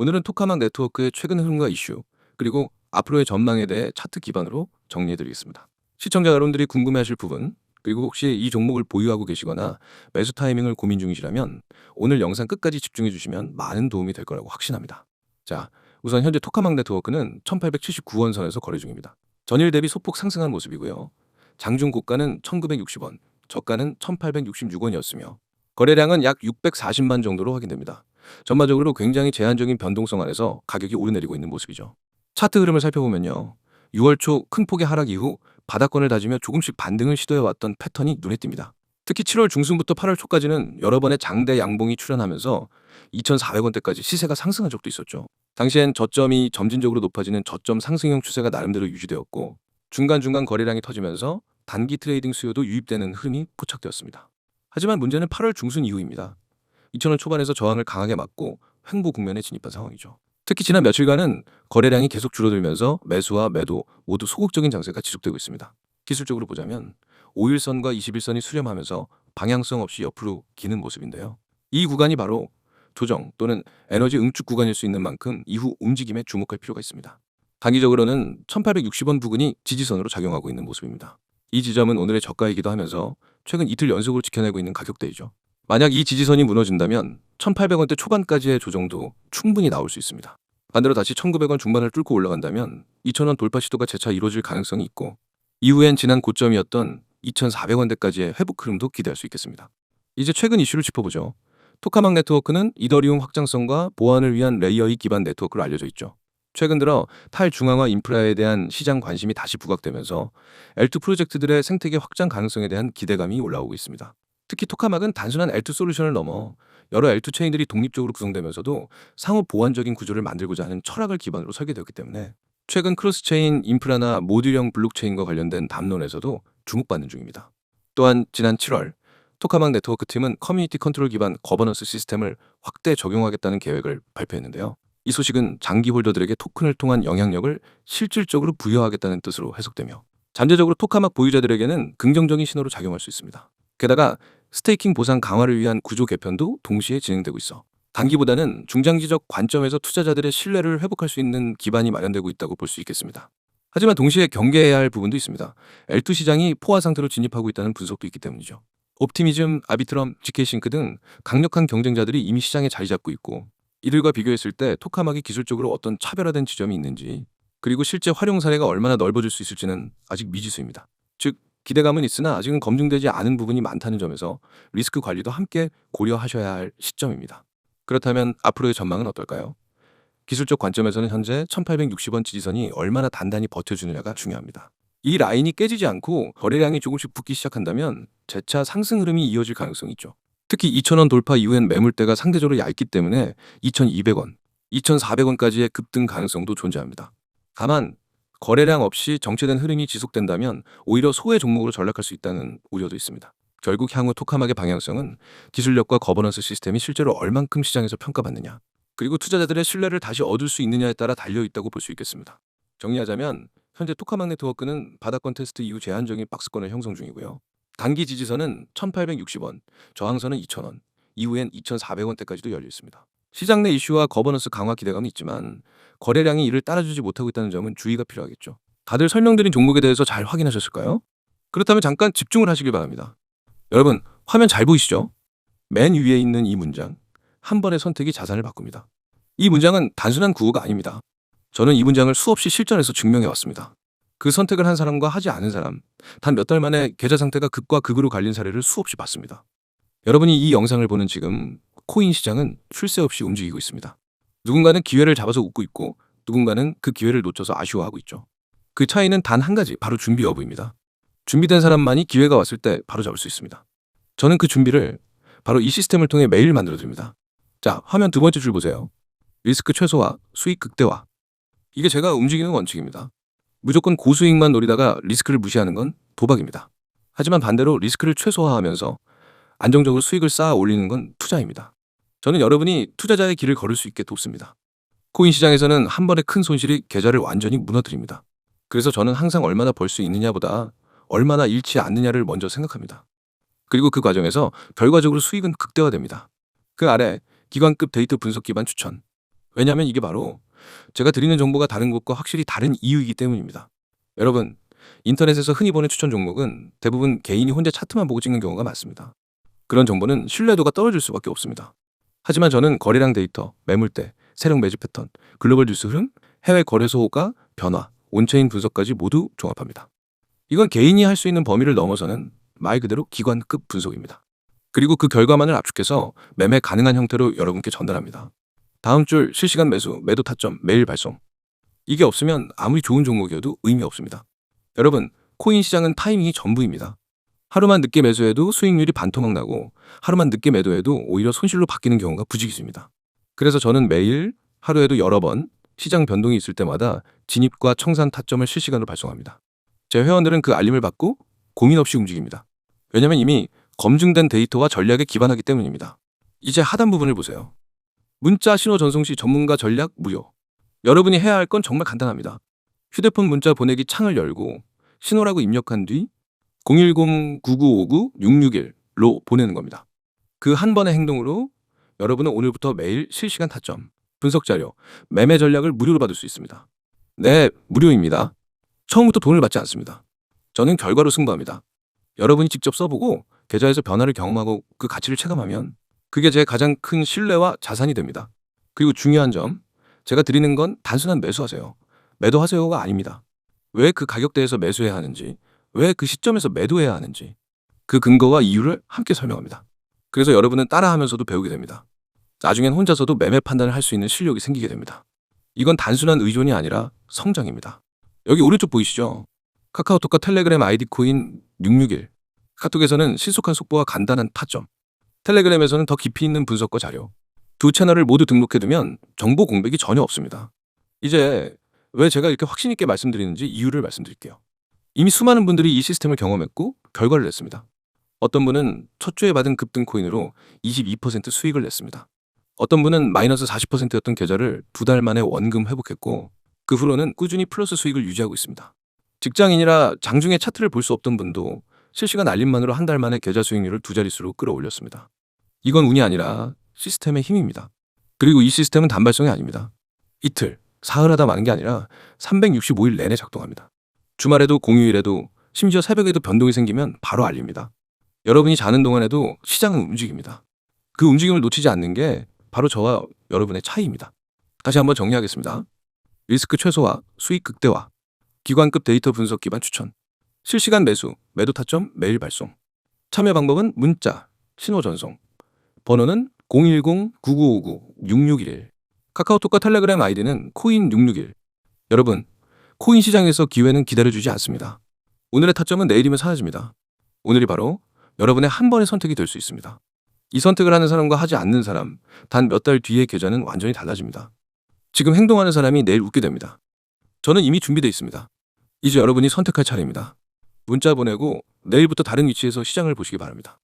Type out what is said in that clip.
오늘은 토카막 네트워크의 최근 흐름과 이슈, 그리고 앞으로의 전망에 대해 차트 기반으로 정리해드리겠습니다. 시청자 여러분들이 궁금해하실 부분, 그리고 혹시 이 종목을 보유하고 계시거나 매수 타이밍을 고민 중이시라면 오늘 영상 끝까지 집중해 주시면 많은 도움이 될 거라고 확신합니다. 자, 우선 현재 토카막 네트워크는 1879원 선에서 거래 중입니다. 전일 대비 소폭 상승한 모습이고요. 장중 고가는 1960원, 저가는 1866원이었으며 거래량은 약 640만 정도로 확인됩니다. 전반적으로 굉장히 제한적인 변동성 안에서 가격이 오르내리고 있는 모습이죠. 차트 흐름을 살펴보면요. 6월 초 큰 폭의 하락 이후 바닥권을 다지며 조금씩 반등을 시도해왔던 패턴이 눈에 띕니다. 특히 7월 중순부터 8월 초까지는 여러 번의 장대 양봉이 출현하면서 2,400원대까지 시세가 상승한 적도 있었죠. 당시엔 저점이 점진적으로 높아지는 저점 상승형 추세가 나름대로 유지되었고 중간중간 거래량이 터지면서 단기 트레이딩 수요도 유입되는 흐름이 포착되었습니다. 하지만 문제는 8월 중순 이후입니다. 2,000원 초반에서 저항을 강하게 맞고 횡보 국면에 진입한 상황이죠. 특히 지난 며칠간은 거래량이 계속 줄어들면서 매수와 매도 모두 소극적인 장세가 지속되고 있습니다. 기술적으로 보자면 5일선과 21선이 수렴하면서 방향성 없이 옆으로 기는 모습인데요. 이 구간이 바로 조정 또는 에너지 응축 구간일 수 있는 만큼 이후 움직임에 주목할 필요가 있습니다. 단기적으로는 1860원 부근이 지지선으로 작용하고 있는 모습입니다. 이 지점은 오늘의 저가이기도 하면서 최근 이틀 연속으로 지켜내고 있는 가격대이죠. 만약 이 지지선이 무너진다면 1800원대 초반까지의 조정도 충분히 나올 수 있습니다. 반대로 다시 1900원 중반을 뚫고 올라간다면 2000원 돌파 시도가 재차 이루어질 가능성이 있고 이후엔 지난 고점이었던 2400원대까지의 회복 흐름도 기대할 수 있겠습니다. 이제 최근 이슈를 짚어보죠. 토카막 네트워크는 이더리움 확장성과 보안을 위한 레이어2 기반 네트워크로 알려져 있죠. 최근 들어 탈중앙화 인프라에 대한 시장 관심이 다시 부각되면서 L2 프로젝트들의 생태계 확장 가능성에 대한 기대감이 올라오고 있습니다. 특히 토카막은 단순한 L2 솔루션을 넘어 여러 L2 체인들이 독립적으로 구성되면서도 상호 보완적인 구조를 만들고자 하는 철학을 기반으로 설계되었기 때문에 최근 크로스체인 인프라나 모듈형 블록체인과 관련된 담론에서도 주목받는 중입니다. 또한 지난 7월 토카막 네트워크 팀은 커뮤니티 컨트롤 기반 거버넌스 시스템을 확대 적용하겠다는 계획을 발표했는데요. 이 소식은 장기 홀더들에게 토큰을 통한 영향력을 실질적으로 부여하겠다는 뜻으로 해석되며 잠재적으로 토카막 보유자들에게는 긍정적인 신호로 작용할 수 있습니다. 게다가 스테이킹 보상 강화를 위한 구조 개편도 동시에 진행되고 있어 단기보다는 중장기적 관점에서 투자자들의 신뢰를 회복할 수 있는 기반이 마련되고 있다고 볼 수 있겠습니다. 하지만 동시에 경계해야 할 부분도 있습니다. L2 시장이 포화 상태로 진입하고 있다는 분석도 있기 때문이죠. 옵티미즘, 아비트럼, GK싱크 등 강력한 경쟁자들이 이미 시장에 자리 잡고 있고 이들과 비교했을 때 토카막이 기술적으로 어떤 차별화된 지점이 있는지 그리고 실제 활용 사례가 얼마나 넓어질 수 있을지는 아직 미지수입니다. 즉 기대감은 있으나 아직은 검증되지 않은 부분이 많다는 점에서 리스크 관리도 함께 고려하셔야 할 시점입니다. 그렇다면 앞으로의 전망은 어떨까요? 기술적 관점에서는 현재 1860원 지지선이 얼마나 단단히 버텨주느냐가 중요합니다. 이 라인이 깨지지 않고 거래량이 조금씩 붙기 시작한다면 재차 상승 흐름이 이어질 가능성이 있죠. 특히 2000원 돌파 이후엔 매물대가 상대적으로 얇기 때문에 2200원, 2400원까지의 급등 가능성도 존재합니다. 다만 거래량 없이 정체된 흐름이 지속된다면 오히려 소외 종목으로 전락할 수 있다는 우려도 있습니다. 결국 향후 토카막의 방향성은 기술력과 거버넌스 시스템이 실제로 얼만큼 시장에서 평가받느냐, 그리고 투자자들의 신뢰를 다시 얻을 수 있느냐에 따라 달려있다고 볼 수 있겠습니다. 정리하자면 현재 토카막 네트워크는 바닥권 테스트 이후 제한적인 박스권을 형성 중이고요. 단기 지지선은 1860원, 저항선은 2000원, 이후엔 2400원대까지도 열려 있습니다. 시장 내 이슈와 거버넌스 강화 기대감은 있지만 거래량이 이를 따라주지 못하고 있다는 점은 주의가 필요하겠죠. 다들 설명드린 종목에 대해서 잘 확인하셨을까요? 그렇다면 잠깐 집중을 하시길 바랍니다. 여러분, 화면 잘 보이시죠? 맨 위에 있는 이 문장, 한 번의 선택이 자산을 바꿉니다. 이 문장은 단순한 구호가 아닙니다. 저는 이 문장을 수없이 실전에서 증명해 왔습니다. 그 선택을 한 사람과 하지 않은 사람, 단 몇 달 만에 계좌 상태가 극과 극으로 갈린 사례를 수없이 봤습니다. 여러분이 이 영상을 보는 지금 코인 시장은 쉴 새 없이 움직이고 있습니다. 누군가는 기회를 잡아서 웃고 있고 누군가는 그 기회를 놓쳐서 아쉬워하고 있죠. 그 차이는 단 한 가지, 바로 준비 여부입니다. 준비된 사람만이 기회가 왔을 때 바로 잡을 수 있습니다. 저는 그 준비를 바로 이 시스템을 통해 매일 만들어드립니다. 자, 화면 두 번째 줄 보세요. 리스크 최소화, 수익 극대화. 이게 제가 움직이는 원칙입니다. 무조건 고수익만 노리다가 리스크를 무시하는 건 도박입니다. 하지만 반대로 리스크를 최소화하면서 안정적으로 수익을 쌓아 올리는 건 투자입니다. 저는 여러분이 투자자의 길을 걸을 수 있게 돕습니다. 코인 시장에서는 한 번의 큰 손실이 계좌를 완전히 무너뜨립니다. 그래서 저는 항상 얼마나 벌 수 있느냐보다 얼마나 잃지 않느냐를 먼저 생각합니다. 그리고 그 과정에서 결과적으로 수익은 극대화됩니다. 그 아래 기관급 데이터 분석 기반 추천, 왜냐하면 이게 바로 제가 드리는 정보가 다른 곳과 확실히 다른 이유이기 때문입니다. 여러분, 인터넷에서 흔히 보는 추천 종목은 대부분 개인이 혼자 차트만 보고 찍는 경우가 많습니다. 그런 정보는 신뢰도가 떨어질 수밖에 없습니다. 하지만 저는 거래량 데이터, 매물대, 세력 매집 패턴, 글로벌 뉴스 흐름, 해외 거래소 호가, 변화, 온체인 분석까지 모두 종합합니다. 이건 개인이 할 수 있는 범위를 넘어서는 말 그대로 기관급 분석입니다. 그리고 그 결과만을 압축해서 매매 가능한 형태로 여러분께 전달합니다. 다음 줄 실시간 매수, 매도 타점, 매일 발송. 이게 없으면 아무리 좋은 종목이어도 의미 없습니다. 여러분, 코인 시장은 타이밍이 전부입니다. 하루만 늦게 매수해도 수익률이 반토막 나고 하루만 늦게 매도해도 오히려 손실로 바뀌는 경우가 부지기수입니다. 그래서 저는 매일 하루에도 여러 번 시장 변동이 있을 때마다 진입과 청산 타점을 실시간으로 발송합니다. 제 회원들은 그 알림을 받고 고민 없이 움직입니다. 왜냐면 이미 검증된 데이터와 전략에 기반하기 때문입니다. 이제 하단 부분을 보세요. 문자 신호 전송 시 전문가 전략 무료. 여러분이 해야 할 건 정말 간단합니다. 휴대폰 문자 보내기 창을 열고 신호라고 입력한 뒤 010-9959-661로 보내는 겁니다. 그 한 번의 행동으로 여러분은 오늘부터 매일 실시간 타점, 분석 자료, 매매 전략을 무료로 받을 수 있습니다. 네, 무료입니다. 처음부터 돈을 받지 않습니다. 저는 결과로 승부합니다. 여러분이 직접 써보고 계좌에서 변화를 경험하고 그 가치를 체감하면 그게 제 가장 큰 신뢰와 자산이 됩니다. 그리고 중요한 점, 제가 드리는 건 단순한 매수하세요, 매도하세요가 아닙니다. 왜 그 가격대에서 매수해야 하는지, 왜 그 시점에서 매도해야 하는지 그 근거와 이유를 함께 설명합니다. 그래서 여러분은 따라하면서도 배우게 됩니다. 나중엔 혼자서도 매매 판단을 할 수 있는 실력이 생기게 됩니다. 이건 단순한 의존이 아니라 성장입니다. 여기 오른쪽 보이시죠? 카카오톡과 텔레그램 아이디 코인 661. 카톡에서는 신속한 속보와 간단한 타점, 텔레그램에서는 더 깊이 있는 분석과 자료. 두 채널을 모두 등록해두면 정보 공백이 전혀 없습니다. 이제 왜 제가 이렇게 확신 있게 말씀드리는지 이유를 말씀드릴게요. 이미 수많은 분들이 이 시스템을 경험했고 결과를 냈습니다. 어떤 분은 첫 주에 받은 급등 코인으로 22% 수익을 냈습니다. 어떤 분은 마이너스 40%였던 계좌를 2달 만에 원금 회복했고 그 후로는 꾸준히 플러스 수익을 유지하고 있습니다. 직장인이라 장중에 차트를 볼 수 없던 분도 실시간 알림만으로 한 달 만에 계좌 수익률을 2자릿수로 끌어올렸습니다. 이건 운이 아니라 시스템의 힘입니다. 그리고 이 시스템은 단발성이 아닙니다. 이틀, 사흘하다 마는 게 아니라 365일 내내 작동합니다. 주말에도 공휴일에도 심지어 새벽에도 변동이 생기면 바로 알립니다. 여러분이 자는 동안에도 시장은 움직입니다. 그 움직임을 놓치지 않는 게 바로 저와 여러분의 차이입니다. 다시 한번 정리하겠습니다. 리스크 최소화, 수익 극대화, 기관급 데이터 분석 기반 추천, 실시간 매수, 매도 타점 매일 발송. 참여 방법은 문자, 신호 전송. 번호는 010-9959-6611. 카카오톡과 텔레그램 아이디는 코인 661. 여러분, 코인 시장에서 기회는 기다려주지 않습니다. 오늘의 타점은 내일이면 사라집니다. 오늘이 바로 여러분의 한 번의 선택이 될 수 있습니다. 이 선택을 하는 사람과 하지 않는 사람, 단 몇 달 뒤의 계좌는 완전히 달라집니다. 지금 행동하는 사람이 내일 웃게 됩니다. 저는 이미 준비되어 있습니다. 이제 여러분이 선택할 차례입니다. 문자 보내고 내일부터 다른 위치에서 시장을 보시기 바랍니다.